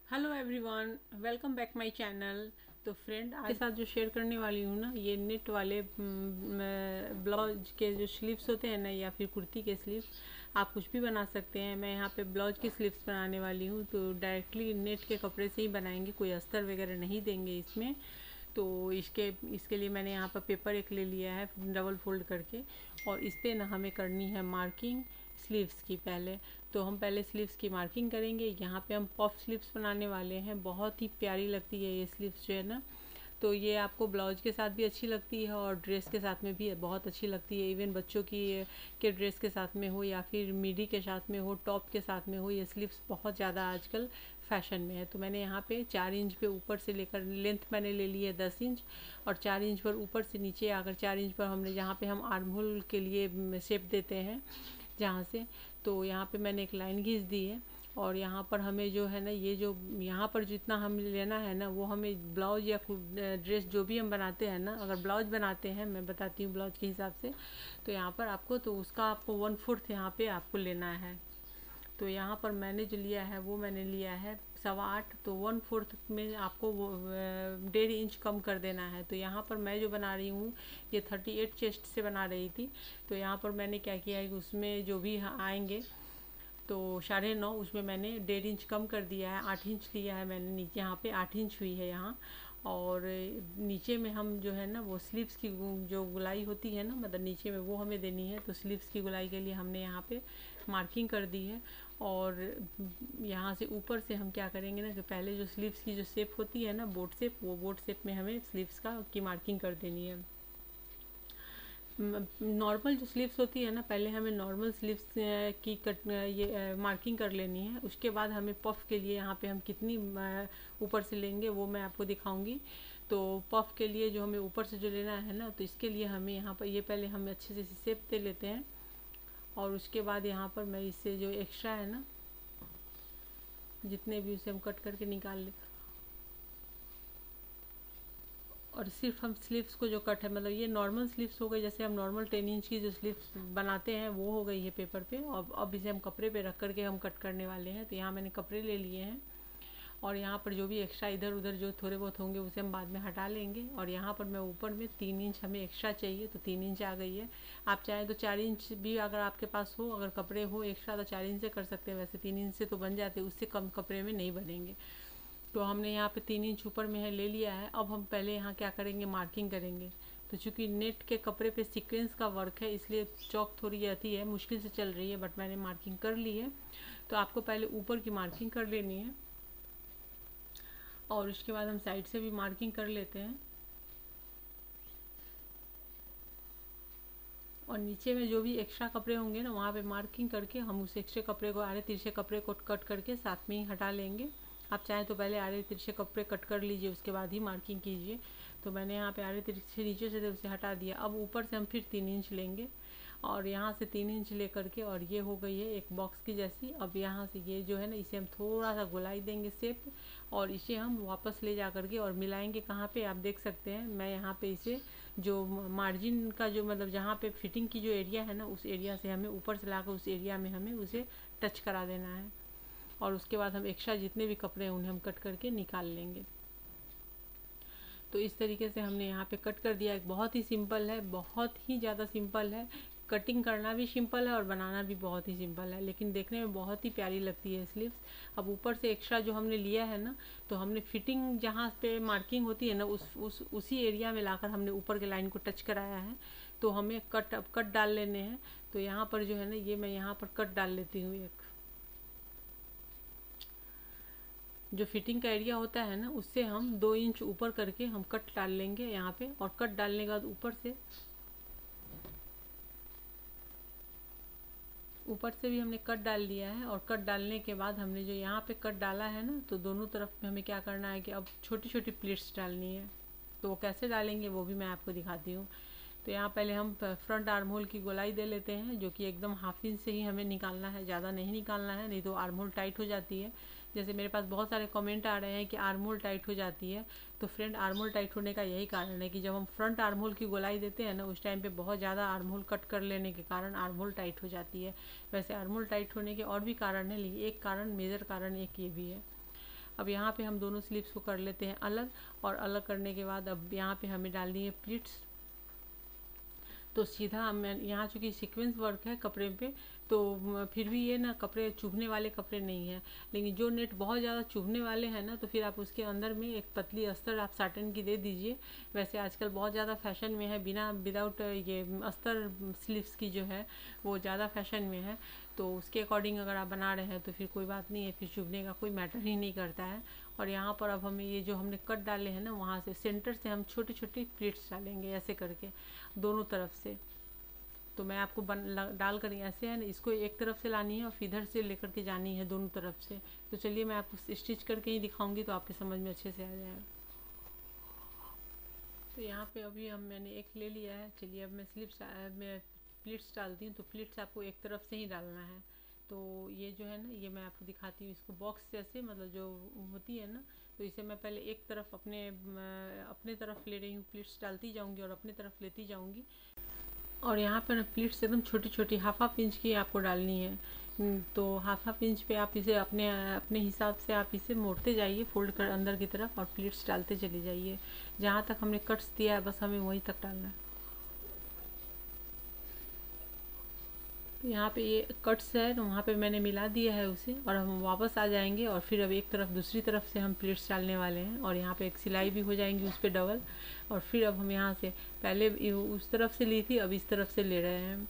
Hello everyone, welcome back my channel. तो friend, आज के साथ जो शेयर करने वाली हूँ ना, ये नेट वाले ब्लाउज के जो स्लीव्स होते हैं ना, या फिर कुर्ती के स्लीव्स, आप कुछ भी बना सकते हैं। मैं यहाँ पे ब्लाउज के स्लीव्स बनाने वाली हूँ, तो डायरेक्टली नेट के कपड़े से ही बनाएंगे, कोई अस्तर वगैरह नहीं देंगे इसमें। तो इसके लिए मैंने यहाँ पर पेपर एक ले लिया है डबल फोल्ड करके, और इस पर ना हमें करनी है मार्किंग स्लीव्स की। पहले तो हम पहले स्लीव्स की मार्किंग करेंगे। यहाँ पे हम पफ स्लीव्स बनाने वाले हैं, बहुत ही प्यारी लगती है ये स्लीव्स जो है ना। तो ये आपको ब्लाउज के साथ भी अच्छी लगती है और ड्रेस के साथ में भी बहुत अच्छी लगती है। इवन बच्चों की के ड्रेस के साथ में हो या फिर मिडी के साथ में हो, टॉप के साथ में हो, ये स्लीव्स बहुत ज़्यादा आजकल फैशन में है। तो मैंने यहाँ पे 4 इंच पे ऊपर से लेकर लेंथ मैंने ले ली है 10 इंच, और 4 इंच पर ऊपर से नीचे आकर 4 इंच पर हमने जहाँ पे हम आर्म होल के लिए शेप देते हैं जहाँ से, तो यहाँ पे मैंने एक लाइन खींच दी है। और यहाँ पर हमें जो है ना, ये जो यहाँ पर जितना हमें लेना है ना, वो हमें ब्लाउज या ड्रेस जो भी हम बनाते हैं ना, अगर ब्लाउज बनाते हैं, मैं बताती हूँ ब्लाउज के हिसाब से, तो यहाँ पर आपको, तो उसका आपको 1/4 यहाँ पे आपको लेना है। तो यहाँ पर मैंने जो लिया है वो मैंने लिया है 8.25, तो 1/4 में आपको वो 1.5 इंच कम कर देना है। तो यहाँ पर मैं जो बना रही हूँ, ये 38 चेस्ट से बना रही थी। तो यहाँ पर मैंने क्या किया है कि उसमें जो भी आएंगे, तो 9.5, उसमें मैंने 1.5 इंच कम कर दिया है, 8 इंच लिया है मैंने नीचे। यहाँ पे 8 इंच हुई है यहाँ। और नीचे में हम जो है ना, वो स्लीव्स की जो गुलाई होती है ना, मतलब नीचे में वो हमें देनी है। तो स्लीव्स की गुलाई के लिए हमने यहाँ पे मार्किंग कर दी है। और यहाँ से ऊपर से हम क्या करेंगे ना, कि पहले जो स्लीव्स की जो शेप होती है ना, बोट शेप, वो बोट शेप में हमें स्लीव्स की मार्किंग कर देनी है। नॉर्मल जो स्लीव्स होती है ना, पहले हमें नॉर्मल स्लीव्स की ये मार्किंग कर लेनी है। उसके बाद हमें पफ के लिए यहाँ पे हम कितनी ऊपर से लेंगे वो मैं आपको दिखाऊंगी। तो पफ के लिए जो हमें ऊपर से जो लेना है ना, तो इसके लिए हमें यहाँ पर ये पहले हम अच्छे से शेप दे लेते हैं। और उसके बाद यहाँ पर मैं इससे जो एक्स्ट्रा है ना, जितने भी उसे हम कट करके निकाल ले, और सिर्फ हम स्लीव्स को जो कट है, मतलब ये नॉर्मल स्लीव्स हो गई, जैसे हम नॉर्मल 10 इंच की जो स्लीव्स बनाते हैं वो हो गई है पेपर पे। और अब इसे हम कपड़े पे रख करके हम कट करने वाले हैं। तो यहाँ मैंने कपड़े ले लिए हैं, और यहाँ पर जो भी एक्स्ट्रा इधर उधर जो थोड़े बहुत होंगे उसे हम बाद में हटा लेंगे। और यहाँ पर मैं ऊपर में 3 इंच हमें एक्स्ट्रा चाहिए, तो 3 इंच आ गई है। आप चाहें तो 4 इंच भी अगर आपके पास हो, अगर कपड़े हो एक्स्ट्रा, तो 4 इंच से कर सकते हैं। वैसे 3 इंच से तो बन जाते, उससे कम कपड़े में नहीं बनेंगे। तो हमने यहाँ पे 3 इंच ऊपर में है ले लिया है। अब हम पहले यहाँ क्या करेंगे, मार्किंग करेंगे। तो चूँकि नेट के कपड़े पे सीक्वेंस का वर्क है, इसलिए चौक थोड़ी आती है, मुश्किल से चल रही है, बट मैंने मार्किंग कर ली है। तो आपको पहले ऊपर की मार्किंग कर लेनी है, और उसके बाद हम साइड से भी मार्किंग कर लेते हैं। और नीचे में जो भी एक्स्ट्रा कपड़े होंगे ना, वहाँ पे मार्किंग करके हम उस एक्स्ट्रा कपड़े को, आड़े तिरछे कपड़े को कट करके साथ में ही हटा लेंगे। आप चाहें तो पहले आड़े तिरछे कपड़े कट कर लीजिए, उसके बाद ही मार्किंग कीजिए। तो मैंने यहाँ पे आड़े तिरछे नीचे से उसे हटा दिया। अब ऊपर से हम फिर 3 इंच लेंगे, और यहाँ से 3 इंच ले करके, और ये हो गई है एक बॉक्स की जैसी। अब यहाँ से ये जो है ना, इसे हम थोड़ा सा गोलाई देंगे शेप, और इसे हम वापस ले जा करके और मिलाएंगे। कहाँ पे आप देख सकते हैं, मैं यहाँ पे इसे जो मार्जिन का जो, मतलब जहाँ पे फिटिंग की जो एरिया है ना, उस एरिया से हमें ऊपर से लाकर उस एरिया में हमें उसे टच करा देना है। और उसके बाद हम एक्स्ट्रा जितने भी कपड़े हैं उन्हें हम कट करके निकाल लेंगे। तो इस तरीके से हमने यहाँ पे कट कर दिया। एक बहुत ही सिंपल है, बहुत ही ज़्यादा सिंपल है। कटिंग करना भी सिंपल है और बनाना भी बहुत ही सिंपल है, लेकिन देखने में बहुत ही प्यारी लगती है स्लीव्स। अब ऊपर से एक्स्ट्रा जो हमने लिया है ना, तो हमने फिटिंग जहाँ पे मार्किंग होती है ना, उसी एरिया में लाकर हमने ऊपर के लाइन को टच कराया है। तो हमें अब कट डाल लेने हैं। तो यहाँ पर जो है ना, ये मैं यहाँ पर कट डाल लेती हूँ एक। जो फिटिंग का एरिया होता है ना, उससे हम 2 इंच ऊपर करके हम कट डाल लेंगे यहाँ पे। और कट डालने के बाद ऊपर से भी हमने कट डाल दिया है। और कट डालने के बाद हमने जो यहाँ पे कट डाला है ना, तो दोनों तरफ में हमें क्या करना है कि अब छोटी छोटी प्लेट्स डालनी है। तो वो कैसे डालेंगे वो भी मैं आपको दिखाती हूँ। तो यहाँ पहले हम फ्रंट आर्म होल की गोलाई दे लेते हैं, जो कि एकदम हाफ इंच से ही हमें निकालना है, ज़्यादा नहीं निकालना है, नहीं तो आर्म होल टाइट हो जाती है। जैसे मेरे पास बहुत सारे कमेंट आ रहे हैं कि आर्म होल टाइट हो जाती है। तो फ्रेंड, आर्म होल टाइट होने का यही कारण है कि जब हम फ्रंट आर्म होल की गोलाई देते हैं ना, उस टाइम पे बहुत ज़्यादा आर्म होल कट कर लेने के कारण आर्म होल टाइट हो जाती है। वैसे आर्म होल टाइट होने के और भी कारण है, लेकिन एक कारण, मेजर कारण एक ये भी है। अब यहाँ पे हम दोनों स्लीव्स को कर लेते हैं अलग, और अलग करने के बाद अब यहाँ पे हमें डालनी है प्लीट्स। तो सीधा मैं यहाँ चूँकि सीक्वेंस वर्क है कपड़े पे, तो फिर भी ये ना कपड़े चुभने वाले कपड़े नहीं हैं। लेकिन जो नेट बहुत ज़्यादा चुभने वाले हैं ना, तो फिर आप उसके अंदर में एक पतली अस्तर आप साटन की दे दीजिए। वैसे आजकल बहुत ज़्यादा फैशन में है, विदाउट ये अस्तर स्लीव्स की जो है वो ज़्यादा फैशन में है। तो उसके अकॉर्डिंग अगर आप बना रहे हैं तो फिर कोई बात नहीं है, फिर चुभने का कोई मैटर ही नहीं करता है। और यहाँ पर अब हमें ये जो हमने कट डाले हैं ना, वहाँ से सेंटर से हम छोटी छोटी प्लीट्स डालेंगे ऐसे करके दोनों तरफ से। तो मैं आपको डाल कर ऐसे है ना, इसको एक तरफ से लानी है और इधर से लेकर के जानी है दोनों तरफ से। तो चलिए मैं आपको स्टिच करके ही दिखाऊंगी तो आपके समझ में अच्छे से आ जाएगा। तो यहाँ पे अभी मैंने एक ले लिया है। चलिए अब मैं प्लीट्स डालती हूँ। तो प्लीट्स आपको एक तरफ से ही डालना है। तो ये जो है ना, ये मैं आपको दिखाती हूँ, इसको बॉक्स जैसे मतलब जो होती है ना, तो इसे मैं पहले एक तरफ अपने तरफ ले रही हूँ, प्लीट्स डालती जाऊँगी और अपने तरफ लेती जाऊँगी। और यहाँ पर प्लीट्स एकदम छोटी छोटी हाफ इंच की आपको डालनी है। तो हाफ इंच पे आप इसे अपने अपने हिसाब से आप इसे मोड़ते जाइए फोल्ड कर अंदर की तरफ, और प्लीट्स डालते चले जाइए। जहाँ तक हमने कट्स दिया है बस हमें वहीं तक डालना है। तो यहाँ पे ये कट्स है, तो वहाँ पे मैंने मिला दिया है उसे, और हम वापस आ जाएंगे और फिर अब एक तरफ दूसरी तरफ से हम प्लीट्स डालने वाले हैं, और यहाँ पे एक सिलाई भी हो जाएंगी उस पर डबल। और फिर अब हम यहाँ से पहले उस तरफ से ली थी, अब इस तरफ से ले रहे हैं।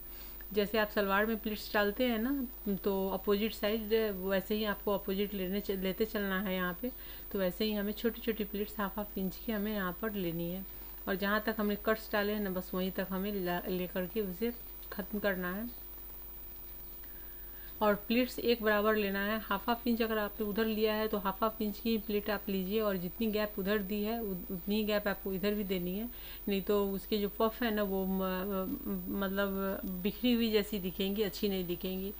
जैसे आप सलवार में प्लीट्स डालते हैं ना, तो अपोजिट साइड वैसे ही आपको अपोजिट लेते चलना है यहाँ पे। तो वैसे ही हमें छोटी छोटी प्लीट्स हाफ इंच की हमें यहाँ पर लेनी है, और जहाँ तक हमने कट्स डाले हैं ना बस वहीं तक हमें ले करके उसे ख़त्म करना है। और प्लीट्स एक बराबर लेना है। हाफ इंच अगर आपने उधर लिया है तो हाफ इंच की प्लीट आप लीजिए, और जितनी गैप उधर दी है उतनी ही गैप आपको इधर भी देनी है। नहीं तो उसके जो पफ है ना वो मतलब बिखरी हुई जैसी दिखेंगी, अच्छी नहीं दिखेंगी।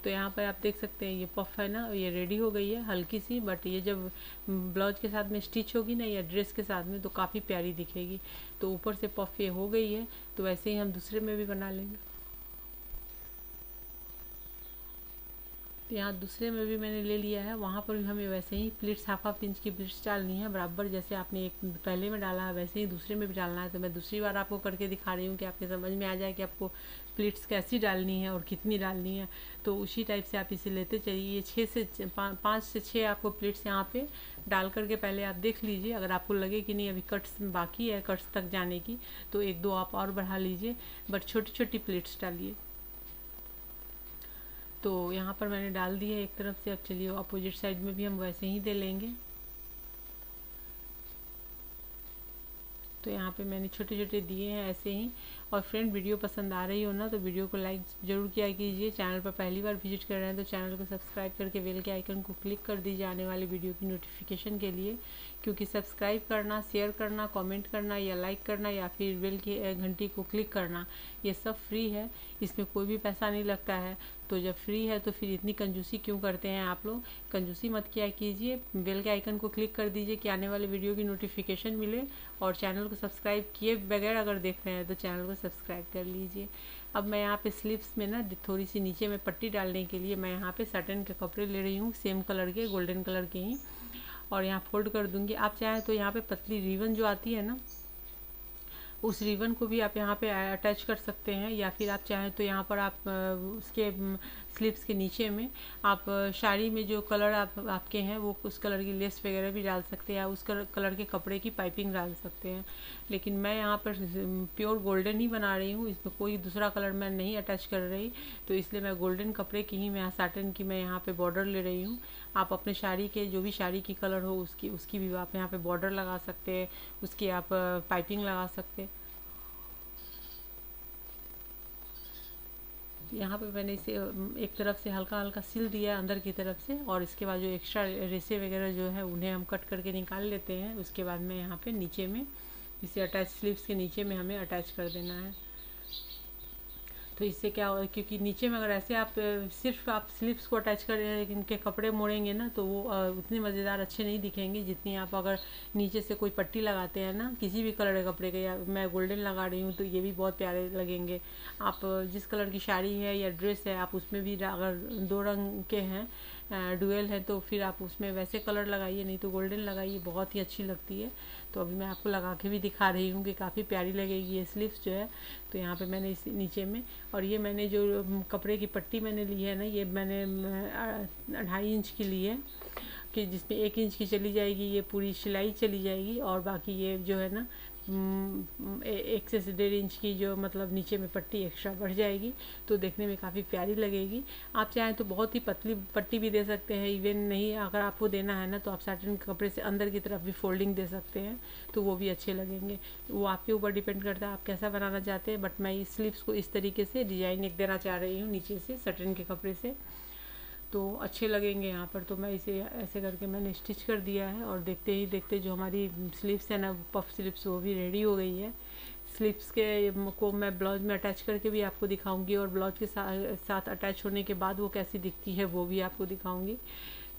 तो यहाँ पर आप देख सकते हैं ये पफ है ना, ये रेडी हो गई है हल्की सी, बट ये जब ब्लाउज के साथ में स्टिच होगी ना या ड्रेस के साथ में तो काफ़ी प्यारी दिखेगी। तो ऊपर से पफ ये हो गई है, तो वैसे ही हम दूसरे में भी बना लेंगे। तो यहाँ दूसरे में भी मैंने ले लिया है, वहाँ पर भी हमें वैसे ही प्लीट्स हाफ इंच की प्लीट्स डालनी है बराबर। जैसे आपने एक पहले में डाला है वैसे ही दूसरे में भी डालना है। तो मैं दूसरी बार आपको करके दिखा रही हूँ कि आपके समझ में आ जाए कि आपको प्लीट्स कैसी डालनी है और कितनी डालनी है। तो उसी टाइप से आप इसे लेते चलिए। 5 से 6 आपको प्लीट्स यहाँ पे डाल करके पहले आप देख लीजिए। अगर आपको लगे कि नहीं अभी कट्स बाकी है कट्स तक जाने की, तो 1-2 आप और बढ़ा लीजिए, बट छोटी छोटी प्लीट्स डालिए। तो यहाँ पर मैंने डाल दी है एक तरफ से। अब चलिए अपोजिट साइड में भी हम वैसे ही दे लेंगे। तो यहाँ पे मैंने छोटे छोटे दिए हैं ऐसे ही। और फ्रेंड वीडियो पसंद आ रही हो ना तो वीडियो को लाइक ज़रूर किया कीजिए। चैनल पर पहली बार विजिट कर रहे हैं तो चैनल को सब्सक्राइब करके बेल के आइकन को क्लिक कर दीजिए आने वाले वीडियो की नोटिफिकेशन के लिए। क्योंकि सब्सक्राइब करना, शेयर करना, कमेंट करना या लाइक करना या फिर बेल की घंटी को क्लिक करना, ये सब फ्री है, इसमें कोई भी पैसा नहीं लगता है। तो जब फ्री है तो फिर इतनी कंजूसी क्यों करते हैं आप लोग? कंजूसी मत किया कीजिए, बेल के आइकन को क्लिक कर दीजिए कि आने वाले वीडियो की नोटिफिकेशन मिले। और चैनल को सब्सक्राइब किए बगैर अगर देख रहे हैं तो चैनल को सब्सक्राइब कर लीजिए। अब मैं यहाँ पे स्लीव्स में ना थोड़ी सी नीचे में पट्टी डालने के लिए मैं यहाँ पे सटन के कपड़े ले रही हूँ, सेम कलर के, गोल्डन कलर के ही, और यहाँ फोल्ड कर दूँगी। आप चाहें तो यहाँ पे पतली रिबन जो आती है ना, उस रिबन को भी आप यहाँ पे अटैच कर सकते हैं, या फिर आप चाहें तो यहाँ पर आप उसके स्लीव्स के नीचे में आप साड़ी में जो कलर आपके हैं वो उस कलर की लेस वगैरह भी डाल सकते हैं, या उस कलर के कपड़े की पाइपिंग डाल सकते हैं। लेकिन मैं यहाँ पर प्योर गोल्डन ही बना रही हूँ, इसमें कोई दूसरा कलर मैं नहीं अटैच कर रही। तो इसलिए मैं गोल्डन कपड़े की ही मैं साटन की मैं यहाँ पे बॉर्डर ले रही हूँ। आप अपने साड़ी के जो भी साड़ी की कलर हो उसकी भी आप यहाँ पे बॉर्डर लगा सकते हैं, उसकी आप पाइपिंग लगा सकते हैं। यहाँ पे मैंने इसे एक तरफ से हल्का हल्का सिल दिया अंदर की तरफ से, और इसके बाद जो एक्स्ट्रा रेसे वगैरह जो है उन्हें हम कट करके निकाल लेते हैं। उसके बाद में यहाँ पे नीचे में इसे अटैच स्लीव्स के नीचे में हमें अटैच कर देना है। तो इससे क्या होगा, क्योंकि नीचे में अगर ऐसे आप सिर्फ आप स्लीव्स को अटैच कर इनके कपड़े मोड़ेंगे ना तो वो उतने मज़ेदार अच्छे नहीं दिखेंगे जितनी आप अगर नीचे से कोई पट्टी लगाते हैं ना किसी भी कलर के कपड़े के। या मैं गोल्डन लगा रही हूँ तो ये भी बहुत प्यारे लगेंगे। आप जिस कलर की साड़ी है या ड्रेस है आप उसमें भी अगर 2 रंग के हैं डुअल है तो फिर आप उसमें वैसे कलर लगाइए, नहीं तो गोल्डन लगाइए, बहुत ही अच्छी लगती है। तो अभी मैं आपको लगा के भी दिखा रही हूँ कि काफ़ी प्यारी लगेगी ये स्लीव्स जो है। तो यहाँ पे मैंने इस नीचे में, और ये मैंने जो कपड़े की पट्टी मैंने ली है ना, ये मैंने 2.5 इंच की ली है, कि जिसमें 1 इंच की चली जाएगी, ये पूरी सिलाई चली जाएगी, और बाकी ये जो है ना 1 से 1.5 इंच की जो मतलब नीचे में पट्टी एक्स्ट्रा बढ़ जाएगी, तो देखने में काफ़ी प्यारी लगेगी। आप चाहें तो बहुत ही पतली पट्टी भी दे सकते हैं, इवन नहीं अगर आपको देना है ना तो आप साटन के कपड़े से अंदर की तरफ भी फोल्डिंग दे सकते हैं, तो वो भी अच्छे लगेंगे। वो आपके ऊपर डिपेंड करता है आप कैसा बनाना चाहते हैं। बट मैं इस स्लीव्स को इस तरीके से डिजाइन एक देना चाह रही हूँ नीचे से साटन के कपड़े से, तो अच्छे लगेंगे यहाँ पर। तो मैं इसे ऐसे करके मैंने स्टिच कर दिया है, और देखते ही देखते जो हमारी स्लीव्स है ना, पफ स्लीव्स, वो भी रेडी हो गई है। स्लीव्स के को मैं ब्लाउज में अटैच करके भी आपको दिखाऊंगी, और ब्लाउज के साथ अटैच होने के बाद वो कैसी दिखती है वो भी आपको दिखाऊंगी।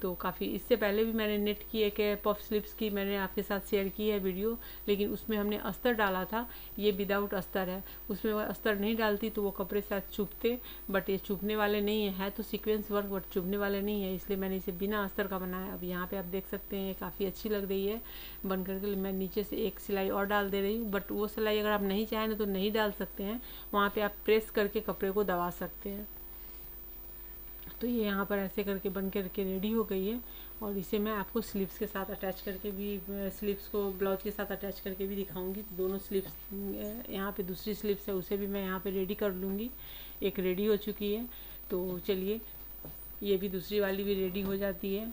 तो काफ़ी इससे पहले भी मैंने नेट की एक पफ स्लीव्स की मैंने आपके साथ शेयर की है वीडियो, लेकिन उसमें हमने अस्तर डाला था। ये विदाउट अस्तर है, उसमें वो अस्तर नहीं डालती तो वो कपड़े साथ चुभते, बट ये चुभने वाले नहीं है तो सीक्वेंस वर्क, बट चुभने वाले नहीं है, इसलिए मैंने इसे बिना अस्तर का बनाया। अब यहाँ पे आप देख सकते हैं ये काफ़ी अच्छी लग रही है बन करके। मैं नीचे से एक सिलाई और डाल दे रही हूँ, बट वो सिलाई अगर आप नहीं चाहें तो नहीं डाल सकते हैं, वहाँ पर आप प्रेस करके कपड़े को दबा सकते हैं। तो ये यहाँ पर ऐसे करके बन करके रेडी हो गई है, और इसे मैं आपको स्लीव्स के साथ अटैच करके भी, स्लीव्स को ब्लाउज के साथ अटैच करके भी दिखाऊंगी। तो दोनों स्लीव्स, यहाँ पे दूसरी स्लीव्स है उसे भी मैं यहाँ पे रेडी कर लूँगी। एक रेडी हो चुकी है, तो चलिए ये भी दूसरी वाली भी रेडी हो जाती है।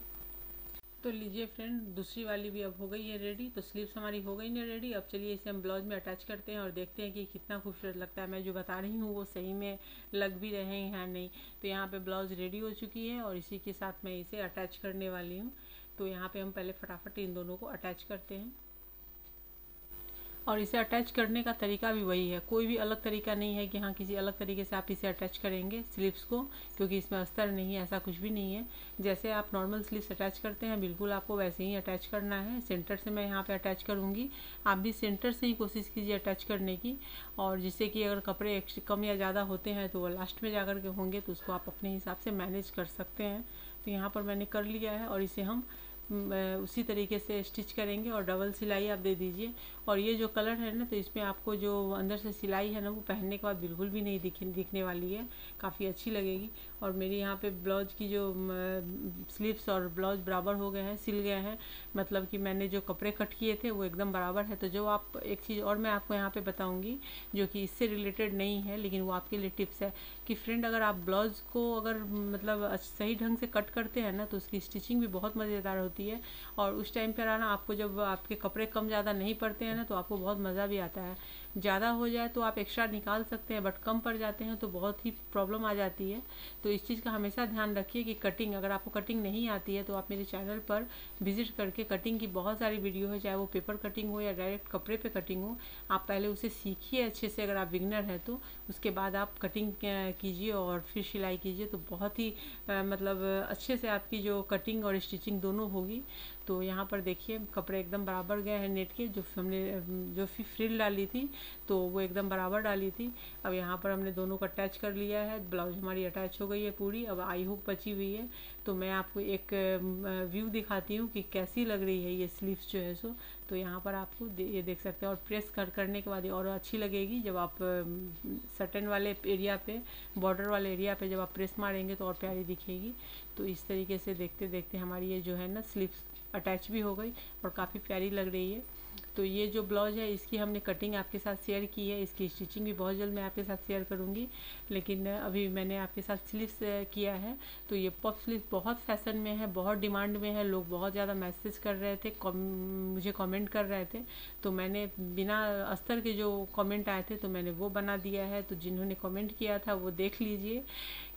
तो लीजिए फ्रेंड, दूसरी वाली भी अब हो गई है रेडी। तो स्लीव्स हमारी हो गई ना रेडी। अब चलिए इसे हम ब्लाउज में अटैच करते हैं और देखते हैं कि कितना खूबसूरत लगता है। मैं जो बता रही हूँ वो सही में लग भी रहे हैं या नहीं। तो यहाँ पे ब्लाउज रेडी हो चुकी है, और इसी के साथ मैं इसे अटैच करने वाली हूँ। तो यहाँ पे हम पहले फटाफट इन दोनों को अटैच करते हैं, और इसे अटैच करने का तरीका भी वही है, कोई भी अलग तरीका नहीं है कि हाँ किसी अलग तरीके से आप इसे अटैच करेंगे स्लीव्स को, क्योंकि इसमें अस्तर नहीं है, ऐसा कुछ भी नहीं है। जैसे आप नॉर्मल स्लीव्स अटैच करते हैं बिल्कुल आपको वैसे ही अटैच करना है। सेंटर से मैं यहाँ पे अटैच करूँगी, आप भी सेंटर से ही कोशिश कीजिए अटैच करने की, और जिससे कि अगर कपड़े कम या ज़्यादा होते हैं तो वो लास्ट में जा कर के होंगे, तो उसको आप अपने हिसाब से मैनेज कर सकते हैं। तो यहाँ पर मैंने कर लिया है, और इसे हम उसी तरीके से स्टिच करेंगे, और डबल सिलाई आप दे दीजिए। और ये जो कलर है ना, तो इसमें आपको जो अंदर से सिलाई है ना, वो पहनने के बाद बिल्कुल भी नहीं दिखने वाली है, काफ़ी अच्छी लगेगी। और मेरी यहाँ पे ब्लाउज की जो स्लीव्स और ब्लाउज बराबर हो गए हैं, सिल गए हैं, मतलब कि मैंने जो कपड़े कट किए थे वो एकदम बराबर है। तो जो आप एक चीज़ और मैं आपको यहाँ पे बताऊँगी जो कि इससे रिलेटेड नहीं है, लेकिन वो आपके लिए टिप्स है कि फ्रेंड अगर आप ब्लाउज को अगर मतलब सही ढंग से कट करते हैं ना, तो उसकी स्टिचिंग भी बहुत मज़ेदार होती है। और उस टाइम पर आना आपको, जब आपके कपड़े कम ज़्यादा नहीं पड़ते हैं ना, तो आपको बहुत मज़ा भी आता है। ज़्यादा हो जाए तो आप एक्स्ट्रा निकाल सकते हैं, बट कम पड़ जाते हैं तो बहुत ही प्रॉब्लम आ जाती है। तो इस चीज़ का हमेशा ध्यान रखिए कि कटिंग, अगर आपको कटिंग नहीं आती है तो आप मेरे चैनल पर विजिट करके, कटिंग की बहुत सारी वीडियो है, चाहे वो पेपर कटिंग हो या डायरेक्ट कपड़े पे कटिंग हो, आप पहले उसे सीखिए अच्छे से। अगर आप बिगनर हैं तो उसके बाद आप कटिंग कीजिए और फिर सिलाई कीजिए, तो बहुत ही मतलब अच्छे से आपकी जो कटिंग और स्टिचिंग दोनों होगी। तो यहाँ पर देखिए कपड़े एकदम बराबर गए हैं नेट के, जो हमने जो फ्रिल डाली थी तो वो एकदम बराबर डाली थी। अब यहाँ पर हमने दोनों को अटैच कर लिया है, ब्लाउज हमारी अटैच हो गई है पूरी। अब आई हुक बची हुई है, तो मैं आपको एक व्यू दिखाती हूँ कि कैसी लग रही है ये स्लीव्स जो है सो। तो यहाँ पर आपको ये देख सकते हैं, और प्रेस करने के बाद ये और अच्छी लगेगी जब आप सटन वाले एरिया पे, बॉर्डर वाले एरिया पे जब आप प्रेस मारेंगे तो और प्यारी दिखेगी। तो इस तरीके से देखते देखते हमारी ये जो है ना स्लीव्स अटैच भी हो गई और काफ़ी प्यारी लग रही है। तो ये जो ब्लाउज है इसकी हमने कटिंग आपके साथ शेयर की है, इसकी स्टिचिंग भी बहुत जल्द मैं आपके साथ शेयर करूंगी, लेकिन अभी मैंने आपके साथ स्लीव्स किया है। तो ये पफ स्लीव बहुत फैशन में है, बहुत डिमांड में है, लोग बहुत ज़्यादा मैसेज कर रहे थे, मुझे कमेंट कर रहे थे, तो मैंने बिना अस्तर के जो कमेंट आए थे तो मैंने वो बना दिया है। तो जिन्होंने कमेंट किया था वो देख लीजिए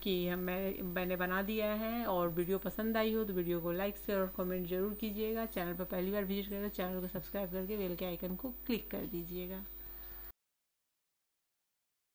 कि मैंने बना दिया है। और वीडियो पसंद आई हो तो वीडियो को लाइक शेयर और कमेंट जरूर कीजिएगा। चैनल पर पहली बार विजिट करें तो चैनल को सब्सक्राइब करके बेल के आइकन को क्लिक कर दीजिएगा।